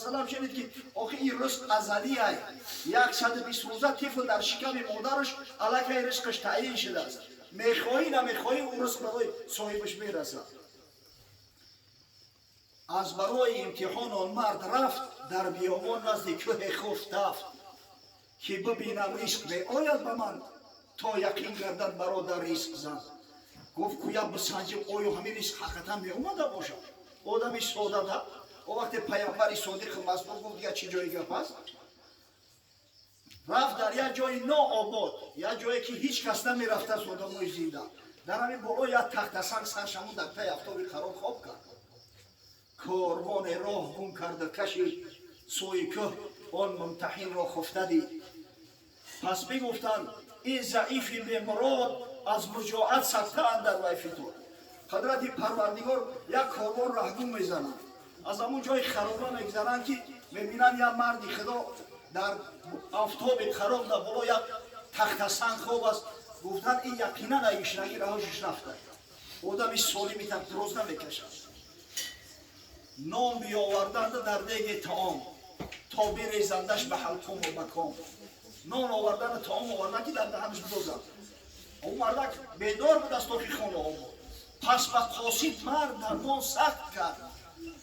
وسلم شنید که آخه این رزق ازلی است. 120 روزه طفل در شکم مادرش الکی رزقش تعیین شده است. میخواهی نمیخواهی اون رزق برای صاحبش میرسد. از برای امتحان آن مرد رفت در بیابان نزد کوه خوف تفت که ببینم رزق می آید به من تا یقین گردد برادر رزق زن. گفت کویا بسنجیم آیا همین رزق حقیقتا می اومده باشد. آدمی ساده ده او وقت پیامبر صادق مصدوق گفت دیگه چی جایی گپ است. رفت در یک جای ناآباد، یک جایی که هیچ کس نمی رفته است آدمای زنده. در همین بالا یک تخت سنگ سرشمون در پی آفتاب خراب خواب کرد. کاروان راه گم کرده کشی سوی کوه آن ممتحن را خفته دید. پس بگفتند این ضعیف بمراد از مجاعت صدقه اندر وی فتاد. قدرت پروردگار یک کاروان رهگم میزنند. از همون جای خرابه میگذرند که میبینند یک مردی خدا در آفتاب خراب در بالا یک تخت سنگ خواب است. گفتند این یقینا ایشنگی رهاشش رفته. آدمی سالمی تک دراز نمیکشد. نام بیاوردند در دیگ طعام تا بریزندش به حلقم و مکان. نان آوردن طعام آوردن که در دهنش بدوزند. اون مردک بیدار بود از تاکی خانه آمد. پس به قاصد مرد در نان سخت کرد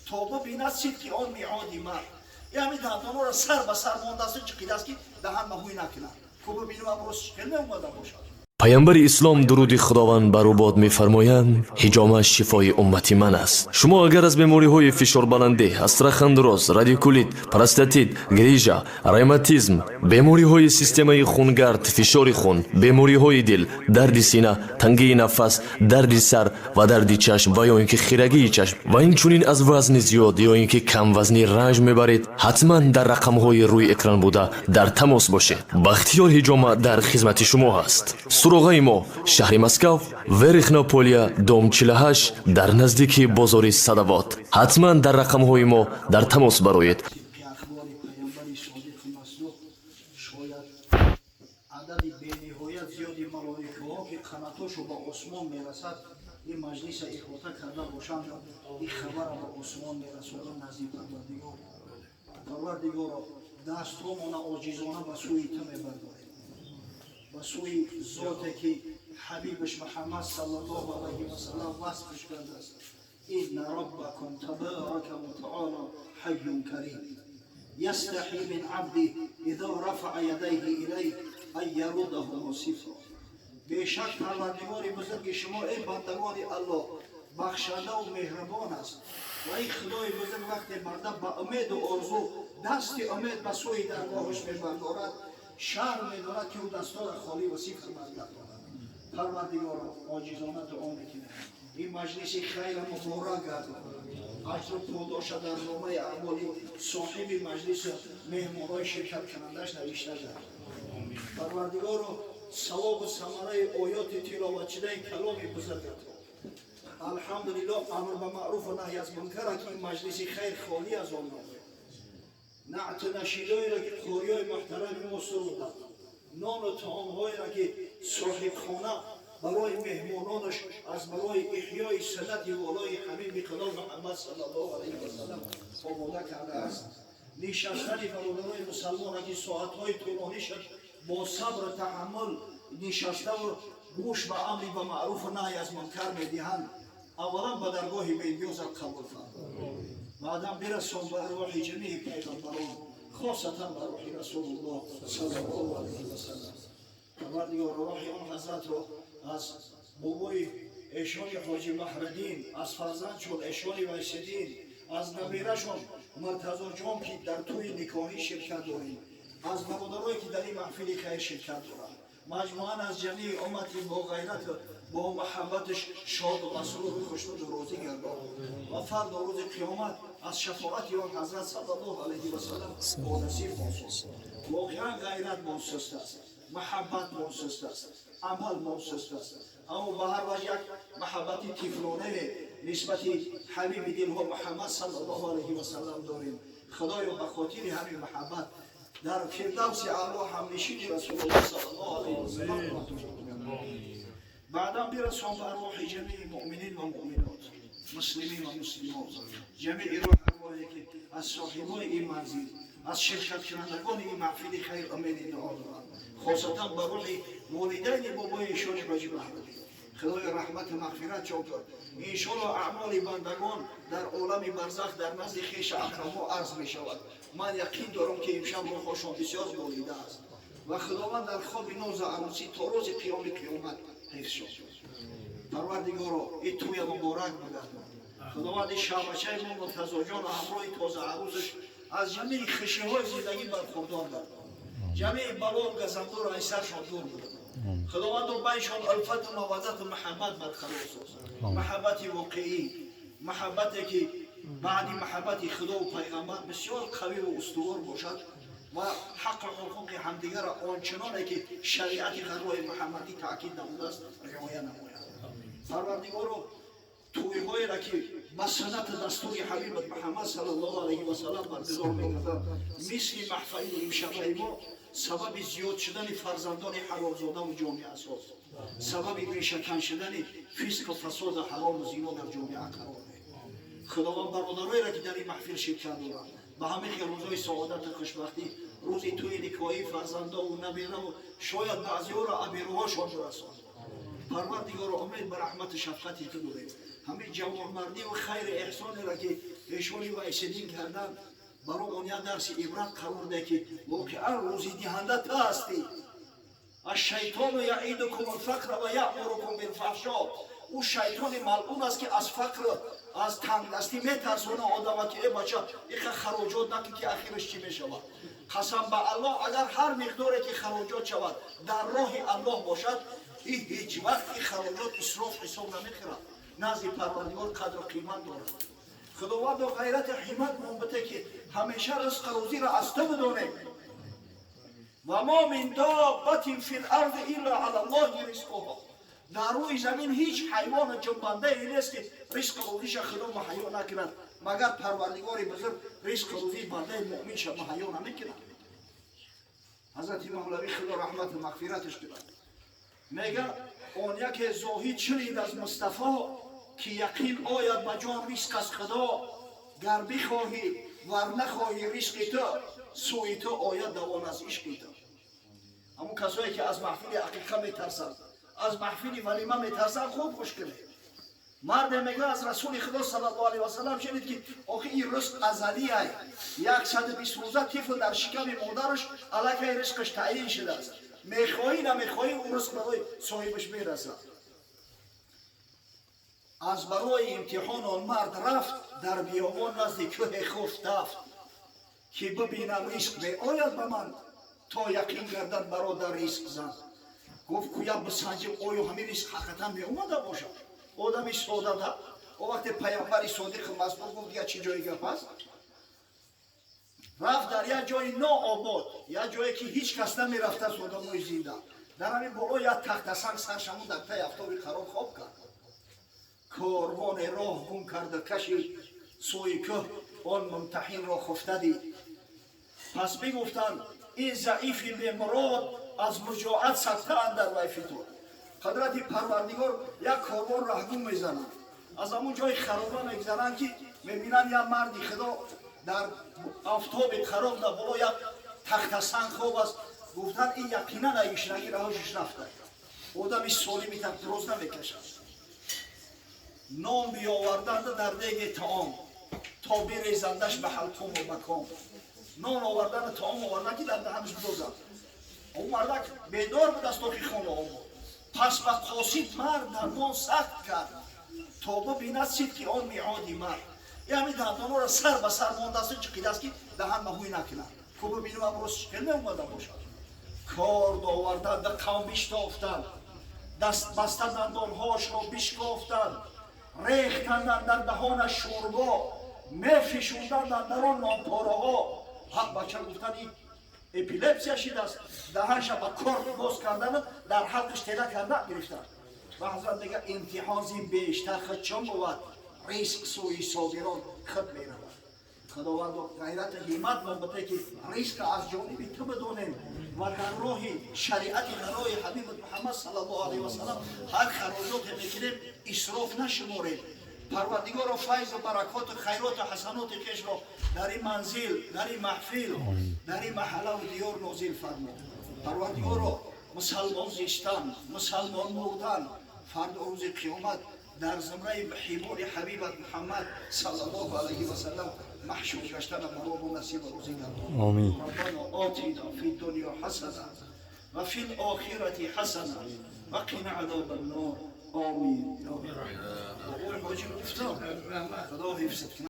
تا ببیند صدق آن میعادی مرد. یعنی دندان را سر به سر مانده است چقدر است که دهن مهوی نکنند. که ببینم امروز شکل اومده باشد. پیامبر اسلام درود خداوند بر او باد می‌فرمایند حجامه شفای امتی من است. شما اگر از بیماری‌های فشار بلنده، استخوان دراز، رادیکولیت، پروستات، گریژا، روماتیسم، بیماری‌های سیستم خونگرد، فشار خون، بیماری‌های دل، درد سینه، تنگی نفس، درد سر و درد چشم و یا اینکه خیرگی چشم و اینچنین از وزن زیاد یا اینکه کم وزنی رنج میبرید، حتما در رقم‌های روی اکران بوده در تماس باشید. بختیار حجامه در خدمت شما است. سراغ ما شهر مسکو، ورخناپولیا، دام 48 در نزدیکی بازار صدوات. حتما در رقم های ما در تماس برایید. عدد بی‌نهایت زیادی ملائکه‌ها که قناتاشو به آسمان میرسد این مجلس احاطه کرده باشند این خبر به آسمان میرسونند نزد پروردگار. پروردگار دستهامان عاجزانه به سوی تو میبرداریم، به سوی ذاتی که حبیبش محمد صلی الله علیه و سلم وصفش کرده است. این ربکم تبارک و تعالی حی کریم یستحی من عبده اذا رفع یدیه الیه ان یردهما صفرا. بیشک پروردگار بزرگ شما ای بندگان الله بخشنده و مهربان است و این خدای بزرگ وقتی بنده به امید و آرزو دست امید به سوی درگاهش میبردارد شر میدارد که او دستار خالی و صفر بردارد. پروردگار عاجزانه دعا میکنه این مجلس خیر مبارک گردد، اجر و پاداش در نامه اعمالی صاحب مجلس مهمانای شرکت کنندش نوشته گردد. پروردگار ثواب و ثمره آیات تلاوت شده کلام بزرگت الحمدلله امر به معروف و نهی از منکر که این مجلس خیر خالی از آن نعت نشیدهایی را که قاریای محترم ما سرودند، نان و طعامهایی را که صاحب خانه برای مهمانانش از برای احیای سنت والای حبیب خدا محمد صلی الله علیه و سلم آماده کرده است. نشستن برادران مسلمان را که ساعتهای طولانی شد با صبر و تحمل نشسته و گوش به امر به معروف و نهی از منکر میدهند، اولا به درگاه بی‌نیازت قبول فرما، بعدم برسان به ارواح جمیع پیغمبران خاصتا به روح رسول الله صلی الله علیه و سلم. پروردگار روح آن حضرت را از بابای ایشان حاجی محردین، از فرزندشون ایشان ویسدین، از نبیرشون مرتضی جان که در توی نکاحی شرکت داریم، از برادرایی که در این محفل خیر شرکت دارند، مجموعاً از جمیع امتی با غیرت با محبتش شاد و مسرور و خوشنود و راضی گردان و فردا روز قیامت از شفاعت آن حضرت صلی الله علیه و سلم با نصیب مانسوست. واقعا غیرت مانسوست است، محبت مانسوست است، عمل مانسوست است، اما به هر وجه یک محبت طفلانه نسبت حبیب دلها محمد صلی الله علیه و سلم داریم. خدایا به خاطر همین محبت در فردوس اعلی همنشین رسول الله صلی الله علیه و سلم بعدا برسان به ارواح جمیع مؤمنین و مؤمنات، مسلمین و مسلمات، جمیع روح می‌خواهیم که از صاحبای این منزل از شرکت کنندگان این محفل خیر امید دعا دارم خاصتا برای والدین بابای شاج حاجی محمدی خدای رحمت و مغفرت چون کرد انشاءالله اعمال بندگان در عالم برزخ در نزد خویش اکرما عرض می شود من یقین دارم که امشب روحشان بسیار بالیده است و خداوند در خواب ناز عروسی تا روز قیامت حفظ شد پروردگارا این توی مبارک بودد خداوند شعبچه ما مرتضی جان و همراه تازه عروسش از جمعی خشی‌های زندگی برخوردار گردد جمعی بلا و گزندور از سرشان دور بودد خداوند و بینشان الفت و مودت و محبت برقرار ساز محبت واقعی محبتی که بعد محبت خدا و پیغمبر بسیار قوی و استوار باشد و حق و حقوق همدیگر را آنچنانی که شریعت غرای محمدی تاکید نموده است رعایت نماید پروردگارا توی‌هایی را که به سنت دستور حبیبت محمد صلی الله علیه و سلم برگزار می‌گردد مثل محفل امشب ما سبب زیاد شدن فرزندان حلالزاده و جامعه است سبب ریشه‌کن شدن فسق و فساد و حرام و زنا در جامعه قرار می‌گیرد خداوند برادرایی را که در این محفل شرکت دارند به همه روزهای سعادت و خوشبختی روزی توی نکاحی فرزندا و نبیره و شاید بعضی‌ها را ابروهاشان برساند پروردگار امید به رحمت شفقتی تو داریم همین جوانمردی و خیر احسانی را که ایشانی و ایشدین کردن برای اونیا درس عبرت قرار ده که واقعا روزی دهنده تو هستی الشیطان یعیدکم الفقر و یأمرکم بالفحشاء او شیطان ملعون است که از فقر از تنگدستی میترسونه آدم که ای بچه یک خراجات نکن که اخیرش چی میشود قسم به الله اگر هر مقداری که خراجات شود در راه الله باشد این هیچ وقت این خراجات اسراف حساب نمیخورد نزد پروردگار قدر و قیمت دارد خداوند و غیرت حمد منبته که همیشه رزق روزی را از تو بدانه و ما من دابت فی الارض الا علی الله رزقها در روی زمین هیچ حیوان جنبنده ای نیست که رزق روزیش خدا مهیا نکند مگر پروردگار بزرگ رزق روزی بنده مؤمن شه مهیا نمیکند حضرت مولوی خدا رحمت و مغفرتش کنند میگه اون یک زاهد شنید از مصطفی که یقین آید به جان رزق از خدا گر بخواهی ور نخواهی رزق تو سوی تو آید دوان از عشق تو همون کسایی که از محفل عقیقه میترسند از محفل ولیمه میترسند خوب گوش کنید مرد میگه از رسول خدا صلی الله علیه و سلم شنید که آخه این رزق ازلی است 120 روزه طفل در شکم مادرش الکی رزقش تعیین شده است میخواهی نمیخواهی اون رزق برای صاحبش میرسد از برای امتحان آن مرد رفت در بیابان نزد کوه خوف تفت که ببینم رزق می آید به من تا یقین گردد برادر رزق زن گفت کویا بسنجم آیا همین رزق حقیقتا می اومده باشد آدمی ساده ده و وقت پیامبر صادق مصدوق گفت دیگه چی جایی گپ است رفت در یک جای ناآباد یک جایی که هیچ کس نمی رفته است آدمای زنده در همین بالا یک تخت سنگ سرشمون در پی آفتاب خراب خواب کرد کاروان راه گم کرده کشی سوی که آن ممتحن را خفته دید پس بگفتند این ضعیفی به مراد از مجاعت سکته اندر وی فتور قدرت پروردگار یک کاروان راه گم میزنند از همون جای خرابه میگذرند که میبینند یک مردی خدا در آفتاب خراب در بالا یک تخت سنگ خواب است گفتند این یقینا ایشنگی راهش رفته آدمی سالمی تک دراز نمیکشد نام بیاوردند در دیگ طعام تا بریزندش به حلقوم و مکام نان آوردن طعام آوردن که در دهنش بروزند اون مردک بیدار بود از توی خانه آمد پس به قاصد مرد در نان سخت کرد تا ببیند صدق آن میعادی مرد یعنی دندانها را سر به سر مانده است چقدر است که دهن مهوی نکنند که ببینم امروز شکل اومده باشد کار آوردن در قوم بشتافتند دست بسته دندانهاش را بشکافتند ریختند در دهان شوربا میفشوندند در آن نانپاره ها حق بچه گفتن این اپیلپسی شده است دهنش به کارت باز کردن در حلقش تیله کردن گرفتن و حضرت دیگه امتحان زین بیشتر خود چون بود رزق سوی صابران خود میرود خداوند و غیرت همت منبته که رزق از جانب تو بدانیم و در راه شریعت غرای حبیب محمد صلی الله علیه و سلم هر خراجات میکنیم اسراف نشماریم پروردگار فیض و برکات و خیرات و حسنات خیش را در این منزل، در این محفل، در این محله و دیار نازل فرما. پروردگار مسلمان زیستن، مسلمان بودن، فردا روز قیامت در زمره حمار حبیبت محمد صلی الله علیه و سلم محشور گشتن برام نصیب روزی گردان. آمین. ربنا آتینا فی الدنیا حسنه و فی الاخرة حسنه و قنا عذاب النار. آمین. یا رب. حاجی گفتم خدا حفظت کنه.